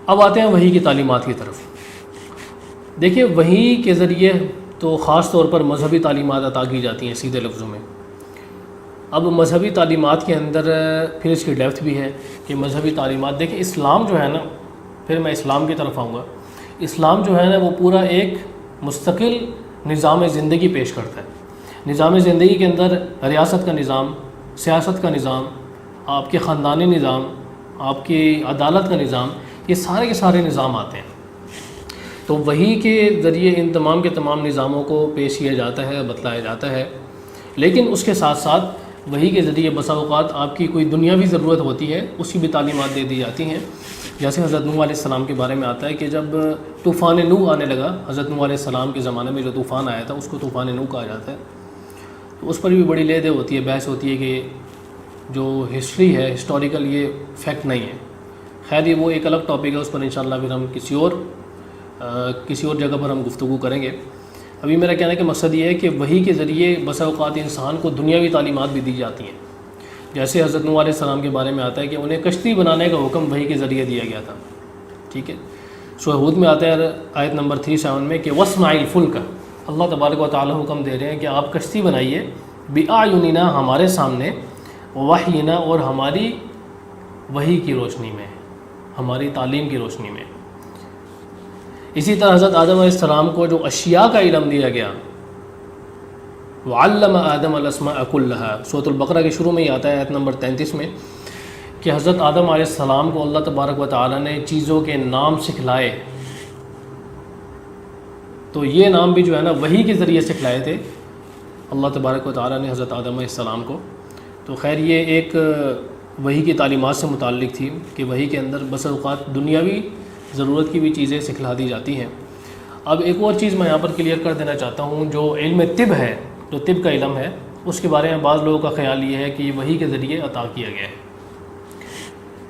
اب آتے ہیں وحی کی تعلیمات کی طرف۔ دیکھیے وحی کے ذریعے تو خاص طور پر مذہبی تعلیمات عطا کی جاتی ہیں سیدھے لفظوں میں۔ اب مذہبی تعلیمات کے اندر پھر اس کی ڈیپتھ بھی ہے کہ مذہبی تعلیمات، دیکھیں اسلام جو ہے نا، پھر میں اسلام کی طرف آؤں گا، اسلام جو ہے نا وہ پورا ایک مستقل نظام زندگی پیش کرتا ہے۔ نظام زندگی کے اندر ریاست کا نظام، سیاست کا نظام، آپ کے خاندانی نظام، آپ کی عدالت کا نظام، یہ سارے کے سارے نظام آتے ہیں۔ تو وحی کے ذریعے ان تمام کے تمام نظاموں کو پیش کیا جاتا ہے، بتلایا جاتا ہے، لیکن اس کے ساتھ ساتھ وحی کے ذریعے بسا اوقات آپ کی کوئی دنیاوی ضرورت ہوتی ہے، اس کی بھی تعلیمات دے دی جاتی ہیں۔ جیسے حضرت نوح علیہ السلام کے بارے میں آتا ہے کہ جب طوفان نوح آنے لگا، حضرت نوح علیہ السلام کے زمانے میں جو طوفان آیا تھا اس کو طوفان نوح کہا جاتا ہے، تو اس پر بھی بڑی لیدے ہوتی ہے، بحث ہوتی ہے کہ جو ہسٹری ہے، ہسٹوریکل یہ فیکٹ نہیں ہے۔ خیر یہ وہ ایک الگ ٹاپک ہے، اس پر انشاءاللہ پھر ہم کسی اور جگہ پر ہم گفتگو کریں گے۔ ابھی میرا کہنے کا مقصد یہ ہے کہ وحی کے ذریعے بسا اوقات انسان کو دنیاوی تعلیمات بھی دی جاتی ہیں۔ جیسے حضرت نوح علیہ السلام کے بارے میں آتا ہے کہ انہیں کشتی بنانے کا حکم وحی کے ذریعے دیا گیا تھا، ٹھیک ہے۔ سورہ ہود میں آتا ہے آیت نمبر 37 میں کہ وَاصْنَعِ الْفُلْكَ، اللہ تبارک و تعالیٰ حکم دے رہے ہیں کہ آپ کشتی بنائیے، بِأَعْيُنِنَا ہمارے سامنے، وَوَحْيِنَا اور ہماری وحی کی روشنی میں، ہماری تعلیم کی روشنی میں۔ اسی طرح حضرت آدم علیہ السلام کو جو اشیاء کا علم دیا گیا، وَعَلَّمَ آدَمَ الْأَسْمَاءَ كُلَّهَا، سورۃ البقرہ کے شروع میں ہی آتا ہے آیت نمبر 33 میں کہ حضرت آدم علیہ السلام کو اللہ تبارک و تعالیٰ نے چیزوں کے نام سکھلائے۔ تو یہ نام بھی جو ہے نا وحی کے ذریعے سکھلائے تھے اللہ تبارک و تعالیٰ نے حضرت آدم علیہ السلام کو۔ تو خیر یہ ایک وحی کی تعلیمات سے متعلق تھی کہ وحی کے اندر بس اوقات دنیاوی ضرورت کی بھی چیزیں سکھلا دی جاتی ہیں۔ اب ایک اور چیز میں یہاں پر کلیئر کر دینا چاہتا ہوں، جو علم طب ہے، جو طب کا علم ہے، اس کے بارے میں بعض لوگوں کا خیال یہ ہے کہ یہ وحی کے ذریعے عطا کیا گیا ہے،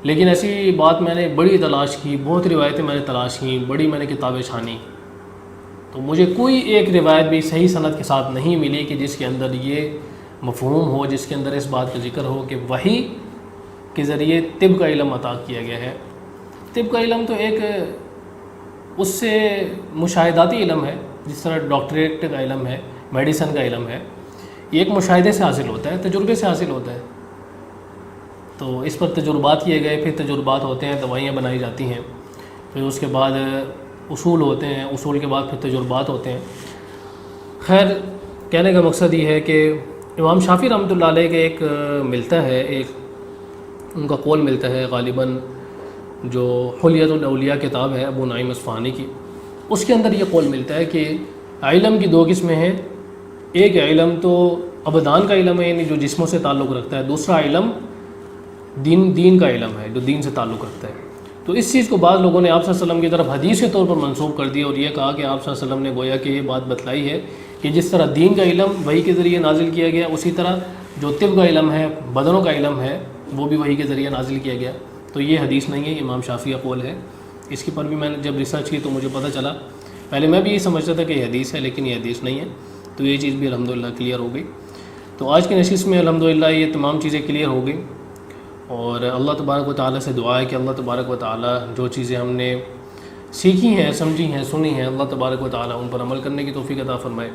لیکن ایسی بات میں نے بڑی تلاش کی، بہت روایتیں میں نے تلاش کی، بڑی میں نے کتابیں چھانی، تو مجھے کوئی ایک روایت بھی صحیح سند کے ساتھ نہیں ملی کہ جس کے اندر یہ مفہوم ہو، جس کے اندر اس بات کا ذکر ہو کہ وحی کے ذریعے طب کا علم عطا کیا گیا ہے۔ طب کا علم تو ایک اس سے مشاہداتی علم ہے، جس طرح ڈاکٹریٹ کا علم ہے، میڈیسن کا علم ہے، یہ ایک مشاہدے سے حاصل ہوتا ہے، تجربے سے حاصل ہوتا ہے۔ تو اس پر تجربات کیے گئے، پھر تجربات ہوتے ہیں، دوائیاں بنائی جاتی ہیں، پھر اس کے بعد اصول ہوتے ہیں، اصول کے بعد پھر تجربات ہوتے ہیں۔ خیر کہنے کا مقصد یہ ہے کہ امام شافعی رحمۃ اللہ علیہ کے ایک ملتا ہے، ایک ان کا قول ملتا ہے غالباً جو حلیۃ الاولیاء کتاب ہے ابو نعیم اصفہانی کی، اس کے اندر یہ قول ملتا ہے کہ علم کی دو قسمیں ہیں، ایک علم تو ابدان کا علم ہے، یعنی جو جسموں سے تعلق رکھتا ہے، دوسرا علم دین کا علم ہے، جو دین سے تعلق رکھتا ہے۔ تو اس چیز کو بعض لوگوں نے آپ صلی اللہ علیہ وسلم کی طرف حدیث کے طور پر منسوب کر دیا اور یہ کہا کہ آپ صلی اللہ علیہ وسلم نے گویا کہ یہ بات بتلائی ہے کہ جس طرح دین کا علم وحی کے ذریعے نازل کیا گیا، اسی طرح جو طب کا علم ہے، بدنوں کا علم ہے، وہ بھی وحی کے ذریعے نازل کیا گیا۔ تو یہ حدیث نہیں ہے، امام شافعی کا قول ہے۔ اس کے پر بھی میں نے جب ریسرچ کی تو مجھے پتہ چلا، پہلے میں بھی یہ سمجھتا تھا کہ یہ حدیث ہے، لیکن یہ حدیث نہیں ہے۔ تو یہ چیز بھی الحمدللہ کلیئر ہو گئی۔ تو آج کی نشست میں الحمدللہ یہ تمام چیزیں کلیئر ہو گئی، اور اللہ تبارک و تعالیٰ سے دعا ہے کہ اللہ تبارک و تعالیٰ جو چیزیں ہم نے سیکھی ہیں، سمجھی ہیں، سنی ہیں، اللہ تبارک و تعالیٰ ان پر عمل کرنے کی توفیق عطا فرمائے۔